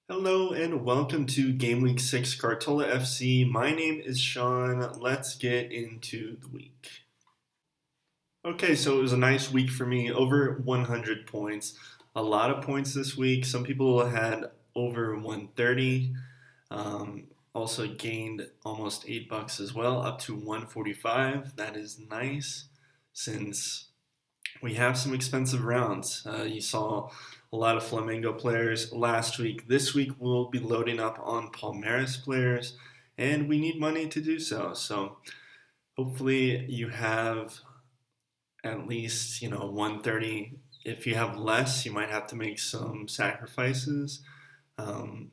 Hello and welcome to GW6 Cartola FC. My name is Sean. Let's get into the week. Okay, so it was a nice week for me. Over 100 points. A lot of points this week. Some people had over 130. Also gained almost $8 as well, up to 145. That is nice since we have some expensive rounds. You saw a lot of Flamengo players last week. This week we'll be loading up on Palmeiras players, and we need money to do so. So hopefully you have at least 130. If you have less, you might have to make some sacrifices, um,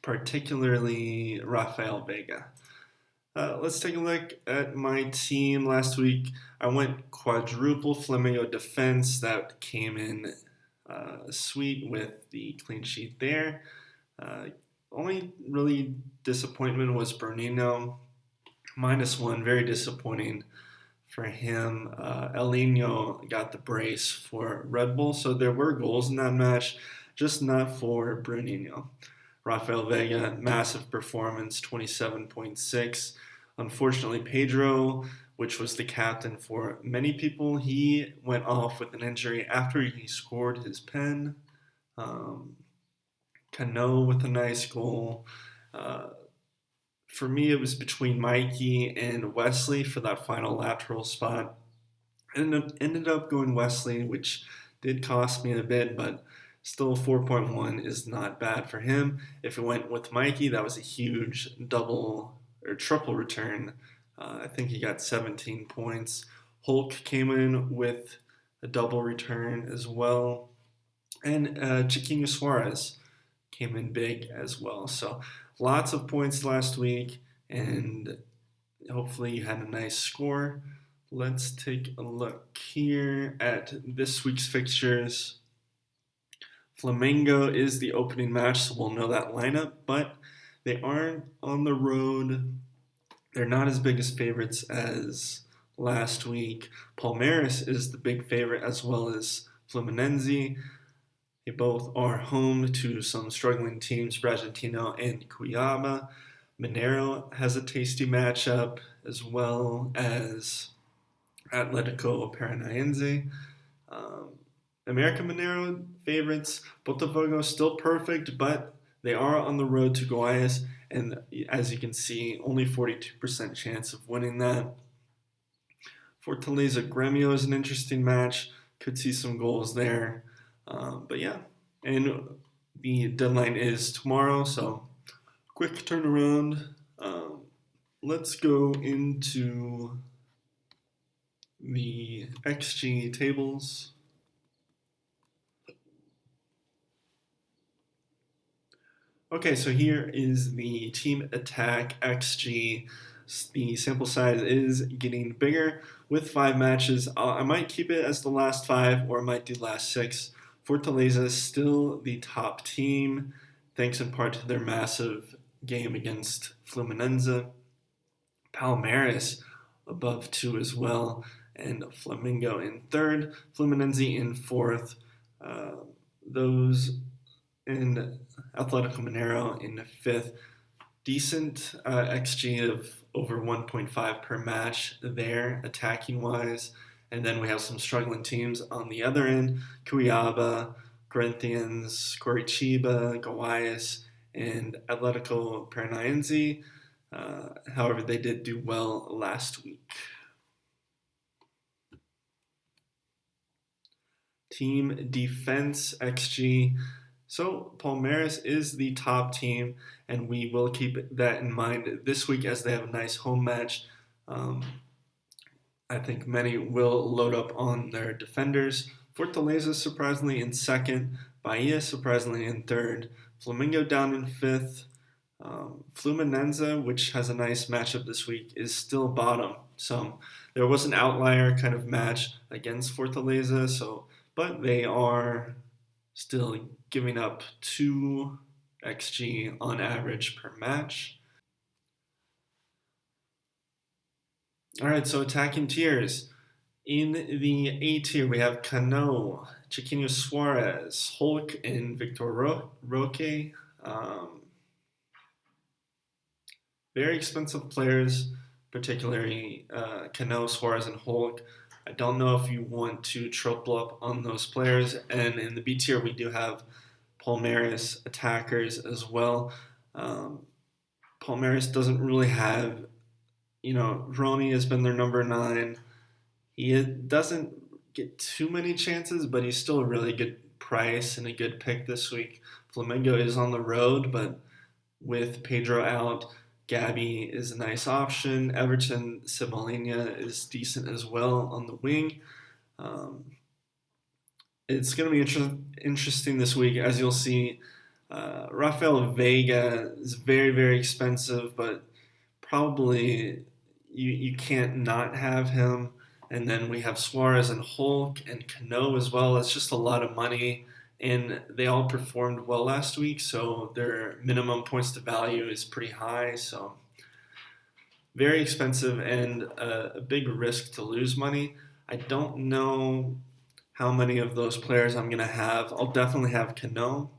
particularly Rafael Vega. Let's take a look at my team last week. I went quadruple Flamengo defense. That came in sweet with the clean sheet there. Only really disappointment was Bernino. -1, very disappointing for him. El Nino got the brace for Red Bull, so there were goals in that match, just not for Bruninho. Rafael Vega, massive performance, 27.6. Unfortunately, Pedro, which was the captain for many people, he went off with an injury after he scored his pen. Cano with a nice goal. For me, it was between Mikey and Wesley for that final lateral spot. And ended up going Wesley, which did cost me a bit, but still 4.1 is not bad for him. If it went with Mikey, that was a huge double or triple return. I think he got 17 points. Hulk came in with a double return as well. And Chiquinho Suarez came in big as well. So lots of points last week, and hopefully you had a nice score. Let's take a look here at this week's fixtures. Flamengo is the opening match, so we'll know that lineup, but they aren't on the road. They're not as big as favorites as last week. Palmeiras is the big favorite, as well as Fluminense. They both are home to some struggling teams, Bragantino and Cuiabá. Mineiro has a tasty matchup, as well as Atletico Paranaense. America Mineiro favorites. Botafogo still perfect, but they are on the road to Goiás, and as you can see, only 42% chance of winning that. Fortaleza Grêmio is an interesting match. Could see some goals there. But yeah, and the deadline is tomorrow, so quick turnaround. Let's go into the XG tables. Okay, so here is the team attack XG. The sample size is getting bigger with 5 matches. I might keep it as the last 5, or I might do last 6. Fortaleza is still the top team, thanks in part to their massive game against Fluminense. Palmeiras above 2 as well, and Flamengo in 3rd, Fluminense in 4th. Those in Atletico Mineiro in 5th. Decent XG of over 1.5 per match there, attacking wise. And then we have some struggling teams on the other end: Cuiabá, Corinthians, Coritiba, Goiás, and Atletico Paranaense. However, they did do well last week. Team defense XG. So Palmeiras is the top team, and we will keep that in mind this week as they have a nice home match. I think many will load up on their defenders. Fortaleza surprisingly in 2nd, Bahia surprisingly in 3rd, Flamengo down in 5th. Fluminense, which has a nice matchup this week, is still bottom. So there was an outlier kind of match against Fortaleza, but they are still giving up 2 XG on average per match. All right, so attacking tiers. In the A tier, we have Cano, Chiquinho Suarez, Hulk, and Victor Roque. Um, Very expensive players, particularly Cano, Suarez, and Hulk. I don't know if you want to triple up on those players. And in the B tier, we do have Palmeiras attackers as well. Um, Palmeiras doesn't really have, Rony has been their number 9. He doesn't get too many chances, but he's still a really good price and a good pick this week. Flamengo is on the road, but with Pedro out, Gabby is a nice option. Everton Cebolinha is decent as well on the wing. Um, it's going to be interesting this week, as you'll see. Rafael Vega is very, very expensive, but probably you can't not have him. And then we have Suarez and Hulk and Cano as well. It's just a lot of money, and they all performed well last week, so their minimum points to value is pretty high. So very expensive and a big risk to lose money. I don't know how many of those players I'm going to have. I'll definitely have Cano.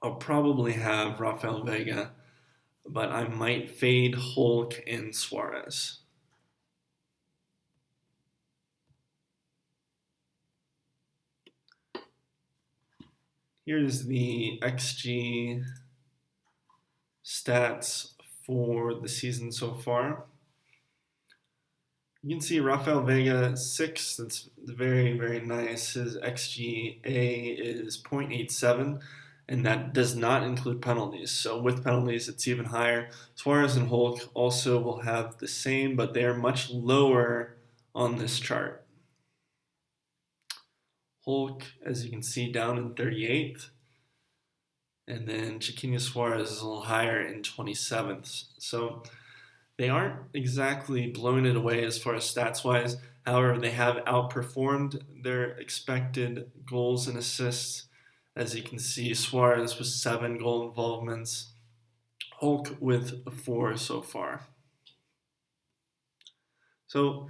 I'll probably have Rafael Vega, but I might fade Hulk and Suarez. Here's the XG stats for the season so far. You can see Rafael Vega 6. That's very, very nice. His XGA is 0.87, and that does not include penalties. So with penalties, it's even higher. Suarez and Hulk also will have the same, but they are much lower on this chart. Hulk, as you can see, down in 38th. And then Chiquinho Suarez is a little higher in 27th. So they aren't exactly blowing it away as far as stats-wise. However, they have outperformed their expected goals and assists. As you can see, Suarez with 7 goal involvements. Hulk with 4 so far. So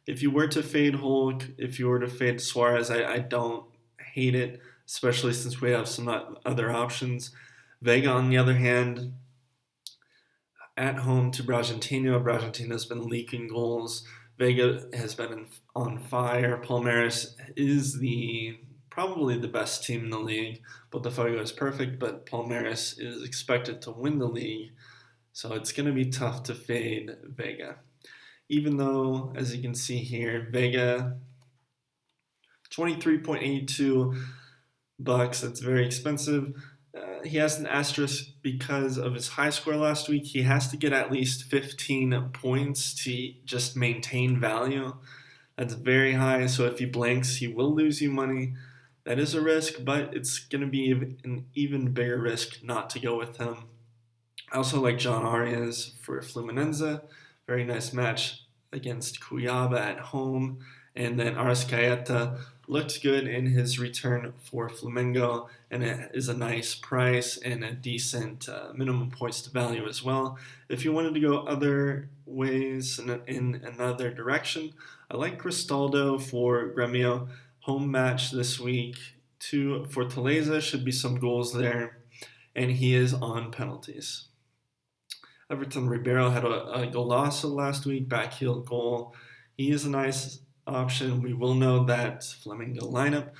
if you were to fade Hulk, if you were to fade Suarez, I don't hate it, especially since we have some other options. Vega, on the other hand, at home to Bragantino. Bragantino's been leaking goals. Vega has been on fire. Palmeiras is probably the best team in the league. Botafogo is perfect, but Palmeiras is expected to win the league, so it's going to be tough to fade Vega. Even though, as you can see here, Vega, 23.82 bucks. That's very expensive. He has an asterisk because of his high score last week. He has to get at least 15 points to just maintain value. That's very high, so if he blanks, he will lose you money. That is a risk, but it's going to be an even bigger risk not to go with him. I also like John Arias for Fluminense. Very nice match against Cuiabá at home. And then Arrascaeta looked good in his return for Flamengo, and it is a nice price and a decent minimum points to value as well. If you wanted to go other ways in another direction, I like Cristaldo for Gremio. Home match this week for Fortaleza, should be some goals there, and he is on penalties. Everton Ribeiro had a golazo last week, backheel goal. He is a nice option. We will know that Flamengo lineup.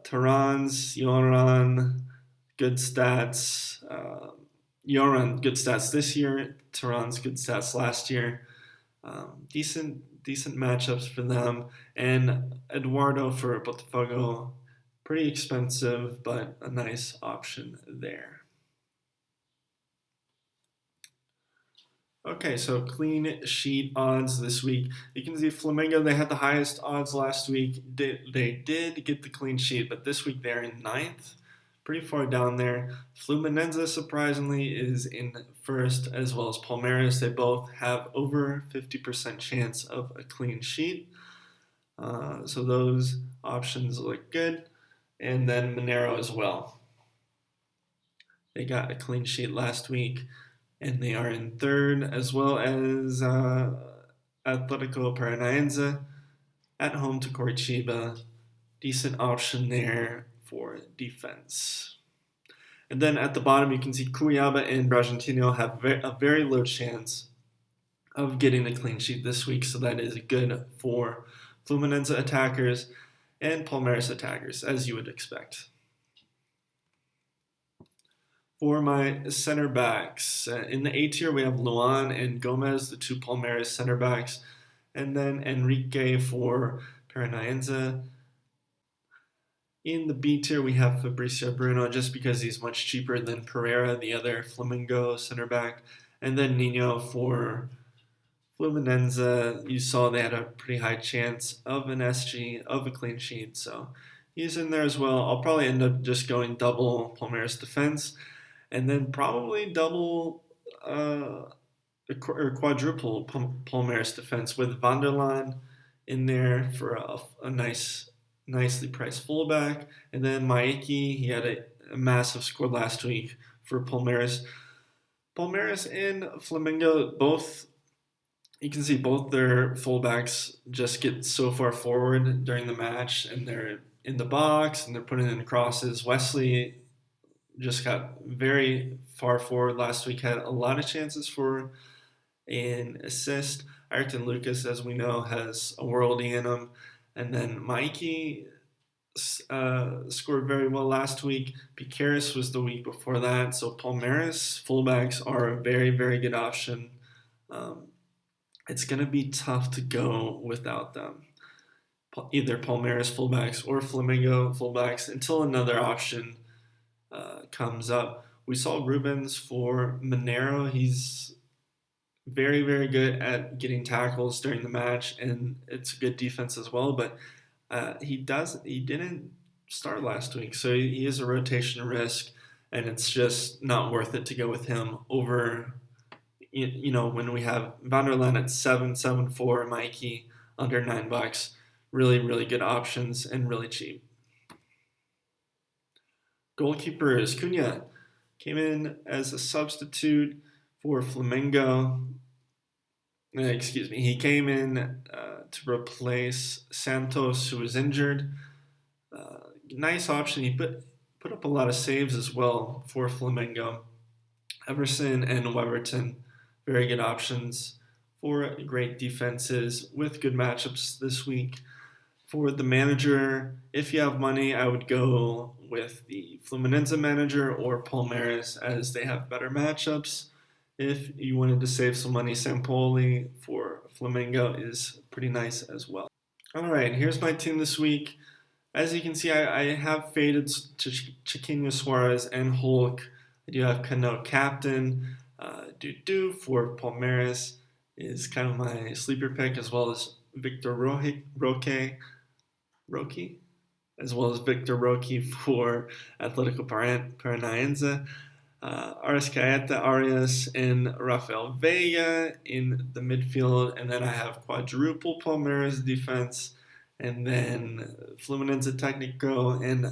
Tehran's, Yoran, good stats. Yoran, good stats this year. Tehran's good stats last year. Decent matchups for them. And Eduardo for Botafogo, pretty expensive, but a nice option there. Okay, so clean sheet odds this week. You can see Flamengo, they had the highest odds last week. They did get the clean sheet, but this week they're in 9th, pretty far down there. Fluminense, surprisingly, is in 1st, as well as Palmeiras. They both have over 50% chance of a clean sheet. So those options look good. And then Mineiro as well. They got a clean sheet last week, and they are in 3rd, as well as Atletico Paranaense at home to Coritiba. Decent option there for defense. And then at the bottom, you can see Cuiabá and Bragantino have a very low chance of getting a clean sheet this week, so that is good for Fluminense attackers and Palmeiras attackers, as you would expect. For my center backs, in the A tier, we have Luan and Gomez, the two Palmeiras center backs, and then Enrique for Paranaense. In the B tier, we have Fabricio Bruno, just because he's much cheaper than Pereira, the other Flamengo center back, and then Nino for Fluminense. You saw they had a pretty high chance of an SG, of a clean sheet, so he's in there as well. I'll probably end up just going double Palmeiras defense, and then probably double or quadruple Palmeiras defense with Vanderlaan in there for a nicely priced fullback, and then Maeki, he had a massive score last week for Palmeiras. Palmeiras and Flamengo, both, you can see both their fullbacks just get so far forward during the match, and they're in the box and they're putting in crosses. Wesley just got very far forward last week, had a lot of chances for an assist. Ayrton Lucas, as we know, has a worldie in him. And then Mikey scored very well last week. Piqueras was the week before that. So Palmeiras fullbacks are a very, very good option. It's going to be tough to go without them. Either Palmeiras fullbacks or Flamengo fullbacks until another option comes up. We saw Rubens for Mineiro. He's very, very good at getting tackles during the match, and it's a good defense as well. But he didn't start last week, so he is a rotation risk, and it's just not worth it to go with him over. When we have Vanderlaan at 7.74, Mikey under $9, really, really good options and really cheap. Goalkeepers, Cunha came in as a substitute for Flamengo. He came in to replace Santos, who was injured. Nice option. He put up a lot of saves as well for Flamengo. Everson and Weverton, very good options for great defenses with good matchups this week. For the manager, if you have money, I would go with the Fluminense manager or Palmeiras, as they have better matchups. If you wanted to save some money, Sampoli for Flamengo is pretty nice as well. All right, here's my team this week. As you can see, I have faded Chiquinho, Suarez, and Hulk. I do have Cano captain. Dudu for Palmeiras is kind of my sleeper pick, as well as Victor Roque, as well as Victor Roque for Atletico Paranaense. Arrascaeta, Arias, and Rafael Veiga in the midfield, and then I have quadruple Palmeiras defense, and then Fluminense Técnico, and I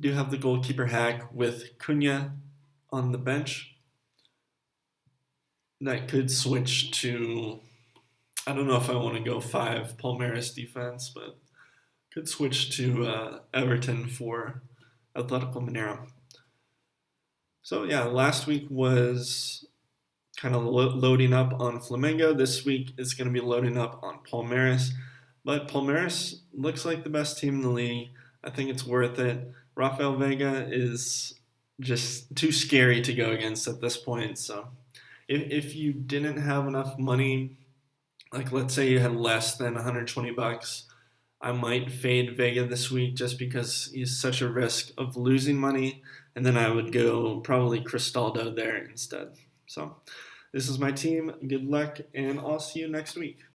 do have the goalkeeper hack with Cunha on the bench. That could switch to, I don't know if I want to go 5 Palmeiras defense, but could switch to Everton for Atletico Mineiro. So yeah, last week was kind of loading up on Flamengo. This week is going to be loading up on Palmeiras. But Palmeiras looks like the best team in the league. I think it's worth it. Rafael Veiga is just too scary to go against at this point. So if you didn't have enough money, like let's say you had less than $120, I might fade Veiga this week just because he's such a risk of losing money. And then I would go probably Cristaldo there instead. So this is my team. Good luck, and I'll see you next week.